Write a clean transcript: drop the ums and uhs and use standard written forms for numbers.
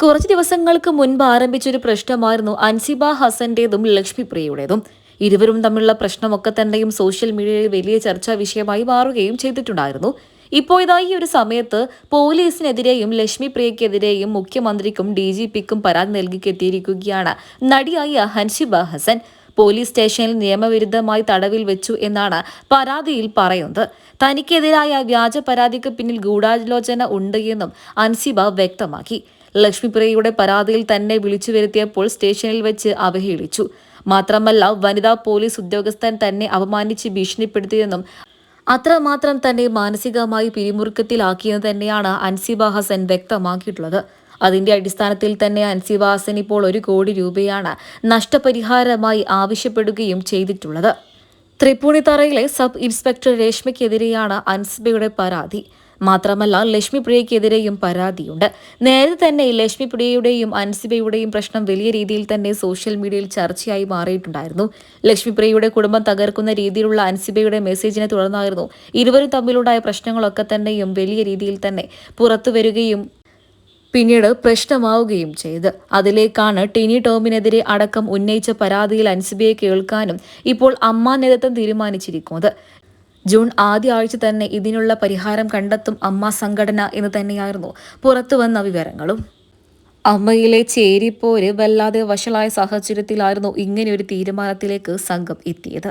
കുറച്ച് ദിവസങ്ങൾക്ക് മുൻപ് ആരംഭിച്ചൊരു പ്രശ്നമായിരുന്നു അൻസിബ ഹസന്റേതും ലക്ഷ്മിപ്രിയയുടേതും. ഇരുവരും തമ്മിലുള്ള പ്രശ്നമൊക്കെ തന്നെയും സോഷ്യൽ മീഡിയയിൽ വലിയ ചർച്ചാ വിഷയമായി മാറുകയും ചെയ്തിട്ടുണ്ടായിരുന്നു. ഇപ്പോൾ ഇതാ ഈ ഒരു സമയത്ത് പോലീസിനെതിരെയും ലക്ഷ്മിപ്രിയക്കെതിരെയും മുഖ്യമന്ത്രിക്കും DGPക്കും പരാതി നൽകിക്കെത്തിയിരിക്കുകയാണ് നടിയായ അൻസിബ ഹസൻ. പോലീസ് സ്റ്റേഷനിൽ നിയമവിരുദ്ധമായി തടവിൽ വെച്ചു എന്നാണ് പരാതിയിൽ പറയുന്നത്. തനിക്കെതിരായ വ്യാജ പരാതിക്ക് പിന്നിൽ ഗൂഢാലോചന ഉണ്ട് എന്നും അൻസിബ വ്യക്തമാക്കി. ലക്ഷ്മിപ്രിയയുടെ പരാതിയിൽ തന്നെ വിളിച്ചു വരുത്തിയപ്പോൾ സ്റ്റേഷനിൽ വെച്ച് അവഹേളിച്ചു. മാത്രമല്ല വനിതാ പോലീസ് ഉദ്യോഗസ്ഥൻ തന്നെ അപമാനിച്ച് ഭീഷണിപ്പെടുത്തിയെന്നും അത്രമാത്രം തന്നെ മാനസികമായി പിരിമുറുക്കത്തിലാക്കിയെന്ന് തന്നെയാണ് അൻസിബ ഹസൻ വ്യക്തമാക്കിയിട്ടുള്ളത്. അതിന്റെ അടിസ്ഥാനത്തിൽ തന്നെ അൻസിബ ഹസൻ ഇപ്പോൾ 1 കോടി രൂപയാണ് നഷ്ടപരിഹാരമായി ആവശ്യപ്പെടുകയും ചെയ്തിട്ടുള്ളത്. തൃപ്പൂണിത്തറയിലെ സബ് ഇൻസ്പെക്ടർ രേഷ്മയ്ക്കെതിരെയാണ് അൻസിബയുടെ പരാതി. മാത്രമല്ല ലക്ഷ്മിപ്രിയയ്ക്കെതിരെയും പരാതിയുണ്ട്. നേരത്തെ തന്നെ ലക്ഷ്മിപ്രിയയുടെയും അൻസിബയുടെയും പ്രശ്നം വലിയ രീതിയിൽ തന്നെ സോഷ്യൽ മീഡിയയിൽ ചർച്ചയായി മാറിയിട്ടുണ്ടായിരുന്നു. ലക്ഷ്മിപ്രിയയുടെ കുടുംബം തകർക്കുന്ന രീതിയിലുള്ള അൻസിബയുടെ മെസ്സേജിനെ തുടർന്നായിരുന്നു ഇരുവരും തമ്മിലുണ്ടായ പ്രശ്നങ്ങളൊക്കെ തന്നെയും വലിയ രീതിയിൽ തന്നെ പുറത്തുവരികയും പിന്നീട് പ്രശ്നമാവുകയും ചെയ്ത്. അതിലേക്കാണ് ടിനി ടോമിനെതിരെ അടക്കം ഉന്നയിച്ച പരാതിയിൽ അൻസിബയെ കേൾക്കാനും ഇപ്പോൾ അമ്മ നേതൃത്വം തീരുമാനിച്ചിരിക്കുന്നത്. ജൂൺ ആദ്യ ആഴ്ച തന്നെ ഇതിനുള്ള പരിഹാരം കണ്ടെത്തും അമ്മ സംഘടന എന്ന് തന്നെയായിരുന്നു പുറത്തുവന്ന വിവരങ്ങളും. അമ്മയിലെ ചേരിപ്പോര് വല്ലാതെ വഷളായ സാഹചര്യത്തിലായിരുന്നു ഇങ്ങനെയൊരു തീരുമാനത്തിലേക്ക് സംഘം എത്തിയത്.